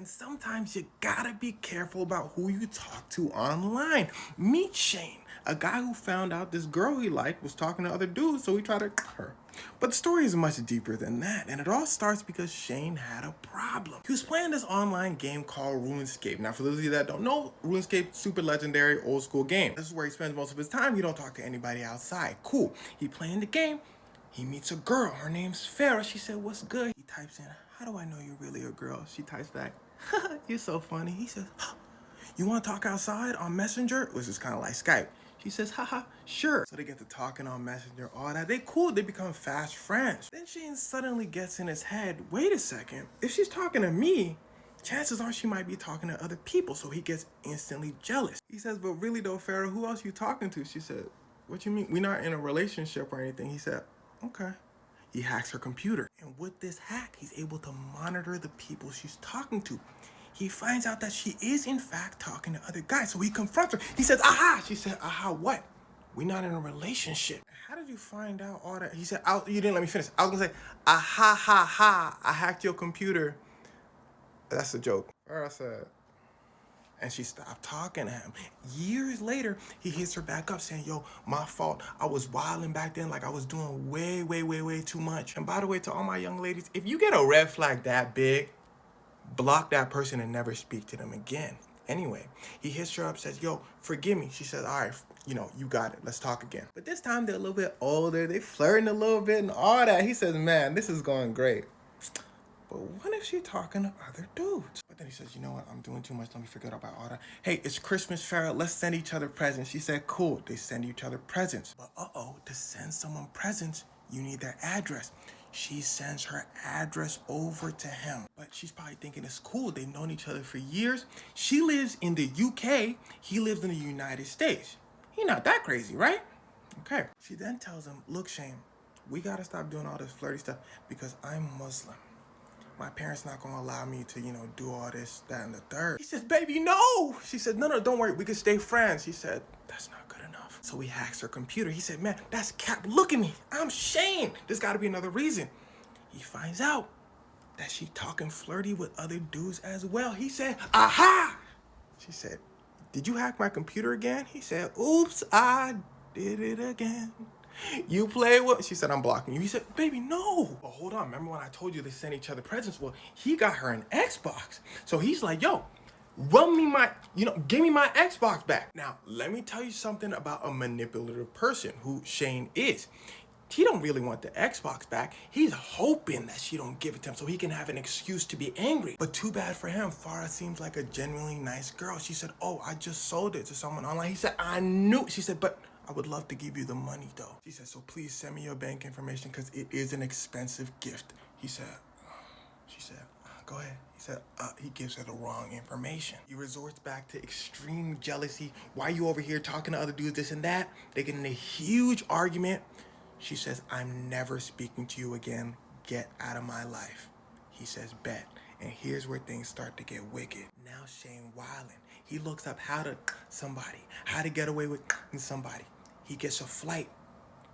And sometimes you gotta be careful about who you talk to online. Meet Shane, a guy who found out this girl he liked was talking to other dudes, so he tried to her. But the story is much deeper than that, and it all starts because Shane had a problem. He was playing this online game called Runescape. Now, for those of you that don't know, Runescape, super legendary, old school game. This is where he spends most of his time. He don't talk to anybody outside. Cool. He playing the game. He meets a girl. Her name's Farah. She said, "What's good?" He types in, "How do I know you're really a girl?" She types back, "You're so funny." He says, "You want to talk outside on Messenger?" Which is kind of like Skype. She says, "Haha, sure." So they get to talking on Messenger, all that. They cool, they become fast friends. Then Shane suddenly gets in his head, wait a second, if she's talking to me, chances are she might be talking to other people. So he gets instantly jealous. He says, "But really though, Farah, who else you talking to?" She said, "What you mean? We're not in a relationship or anything." He said, "Okay." He hacks her computer. And with this hack, he's able to monitor the people she's talking to. He finds out that she is in fact talking to other guys. So he confronts her. He says, "Aha!" She said, "Aha, what? We're not in a relationship." "How did you find out all that?" He said, "You didn't let me finish. I was gonna say, aha, ha, ha, I hacked your computer." That's a joke. Or I said, and she stopped talking to him. Years later, he hits her back up saying, "Yo, my fault. I was wilding back then, like I was doing way too much." And by the way, to all my young ladies, if you get a red flag that big, block that person and never speak to them again. Anyway, he hits her up, says, "Yo, forgive me." She says, "All right, you got it. Let's talk again." But this time they're a little bit older. They flirting a little bit and all that. He says, "Man, this is going great. But what if she's talking to other dudes?" But then he says, "You know what? I'm doing too much. Let me forget about all that. Hey, it's Christmas, Farrah. Let's send each other presents." She said, "Cool." They send each other presents. But to send someone presents, you need their address. She sends her address over to him. But she's probably thinking it's cool. They've known each other for years. She lives in the UK. He lives in the United States. He's not that crazy, right? Okay. She then tells him, "Look, Shane, we got to stop doing all this flirty stuff because I'm Muslim. My parents not gonna allow me to, do all this, that, and the third." He says, "Baby, no." She said, No, don't worry. We can stay friends." He said, "That's not good enough." So he hacks her computer. He said, "Man, that's cap. Look at me. I'm Shane. There's got to be another reason." He finds out that she talking flirty with other dudes as well. He said, "Aha!" She said, "Did you hack my computer again?" He said, "Oops, I did it again. You play with..." She said, "I'm blocking you." He said, "Baby, no." But hold on. Remember when I told you they sent each other presents? Well, he got her an Xbox. So he's like, "Yo, give me my Xbox back." Now, let me tell you something about a manipulative person who Shane is. He don't really want the Xbox back. He's hoping that she don't give it to him so he can have an excuse to be angry. But too bad for him. Farah seems like a genuinely nice girl. She said, "Oh, I just sold it to someone online." He said, "I knew." She said, "But I would love to give you the money though." She said, "So please send me your bank information because it is an expensive gift." She said, "Go ahead." He said, he gives her the wrong information. He resorts back to extreme jealousy. "Why you over here talking to other dudes, this and that?" They get in a huge argument. She says, "I'm never speaking to you again. Get out of my life." He says, "Bet." And here's where things start to get wicked. Now Shane wildin'. He looks up how to get away with somebody. He gets a flight.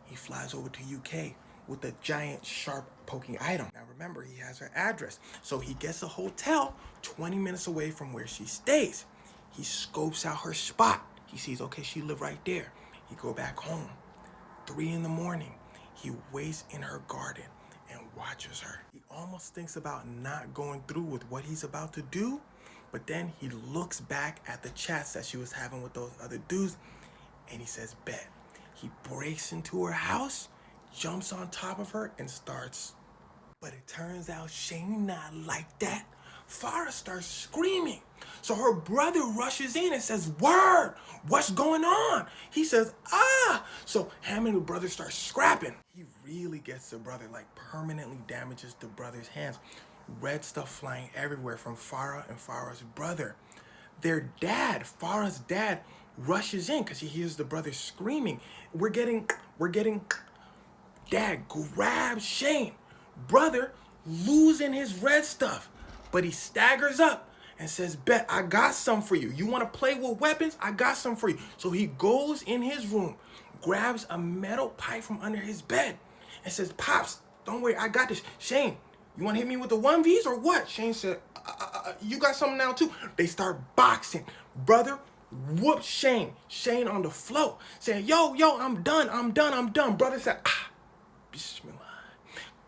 He flies over to UK with a giant sharp poking item. Now remember, he has her address. So he gets a hotel 20 minutes away from where she stays. He scopes out her spot. He sees, okay, she live right there. He go back home. 3 a.m, he waits in her garden and watches her. He almost thinks about not going through with what he's about to do, but then he looks back at the chats that she was having with those other dudes, and he says, "Bet." He breaks into her house, jumps on top of her, and starts. But it turns out Shane not like that. Farah starts screaming. So her brother rushes in and says, "Word, what's going on?" He says, "Ah!" So him and the brother start scrapping. He really gets the brother, like permanently damages the brother's hands. Red stuff flying everywhere from Farah and Farah's brother. Their dad, Farah's dad, rushes in because he hears the brother screaming. We're getting, Dad grabs Shane. Brother losing his red stuff. But he staggers up and says, "Bet, I got some for you. You want to play with weapons? I got some for you." So he goes in his room, grabs a metal pipe from under his bed, and says, "Pops, don't worry, I got this. Shane, you want to hit me with the 1Vs or what?" Shane said, you got something now too? They start boxing. Brother whooped Shane. Shane on the floor, saying, yo, I'm done. Brother said, Bismillah.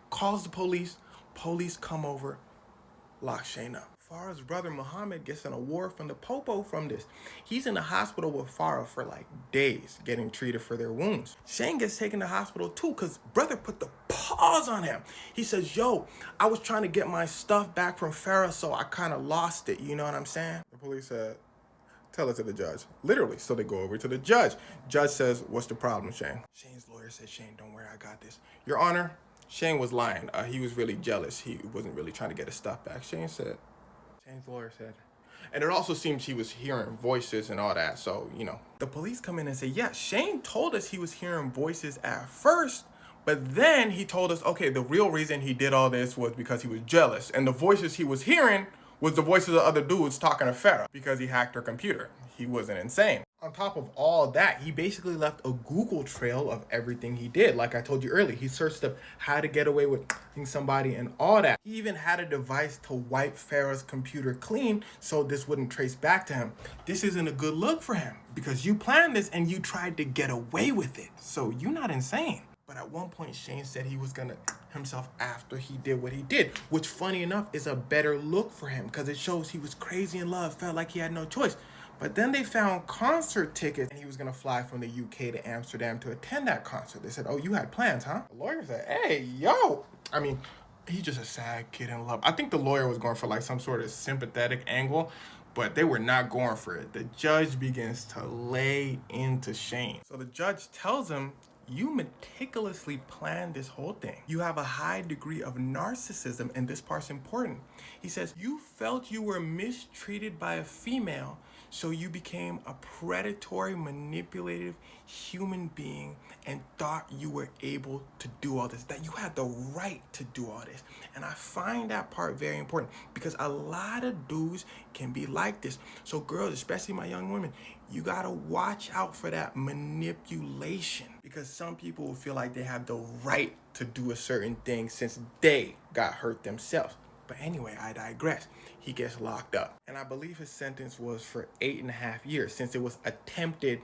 Calls the police. Police come over, lock Shane up. Farah's brother Muhammad gets an award from the Popo from this. He's in the hospital with Farah for like days getting treated for their wounds. Shane gets taken to hospital too because brother put the pause on him. He says, yo, I was trying to get my stuff back from Farah, so I kind of lost it. You know what I'm saying? The police said, tell it to the judge. Literally. So they go over to the judge. Judge says, what's the problem, Shane? Shane's lawyer said, Shane, don't worry, I got this. Your Honor, Shane was lying. He was really jealous. He wasn't really trying to get his stuff back. Shane's lawyer said. And it also seems he was hearing voices and all that. So, the police come in and say, yeah, Shane told us he was hearing voices at first, but then he told us, okay, the real reason he did all this was because he was jealous. And the voices he was hearing was the voices of other dudes talking to Farah because he hacked her computer. He wasn't insane. On top of all that, he basically left a Google trail of everything he did. Like I told you earlier, he searched up how to get away with somebody and all that. He even had a device to wipe Farah's computer clean so this wouldn't trace back to him. This isn't a good look for him because you planned this and you tried to get away with it. So you're not insane. But at one point, Shane said he was gonna himself after he did what he did, which funny enough is a better look for him because it shows he was crazy in love, felt like he had no choice. But then they found concert tickets and he was gonna fly from the UK to Amsterdam to attend that concert. They said, oh, you had plans, huh? The lawyer said, hey, yo. I mean, he's just a sad kid in love. I think the lawyer was going for like some sort of sympathetic angle, but they were not going for it. The judge begins to lay into Shane. So the judge tells him, you meticulously planned this whole thing. You have a high degree of narcissism, and this part's important. He says, you felt you were mistreated by a female, so you became a predatory, manipulative human being and thought you were able to do all this, that you had the right to do all this. And I find that part very important because a lot of dudes can be like this. So girls, especially my young women, you gotta watch out for that manipulation because some people will feel like they have the right to do a certain thing since they got hurt themselves. But anyway, I digress. He gets locked up. And I believe his sentence was for 8.5 years since it was attempted.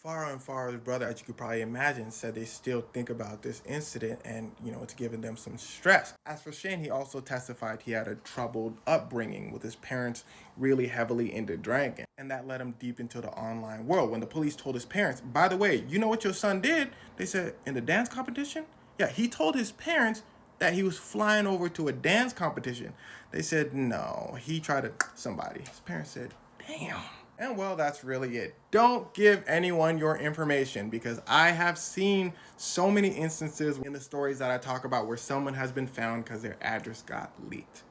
Farah and Farah's brother, as you could probably imagine, said they still think about this incident and, it's giving them some stress. As for Shane, he also testified he had a troubled upbringing with his parents really heavily into drinking. And that led him deep into the online world. When the police told his parents, by the way, you know what your son did? They said, in the dance competition? Yeah, he told his parents that he was flying over to a dance competition. They said, no, he tried to somebody. His parents said, damn. And well, that's really it. Don't give anyone your information because I have seen so many instances in the stories that I talk about where someone has been found because their address got leaked.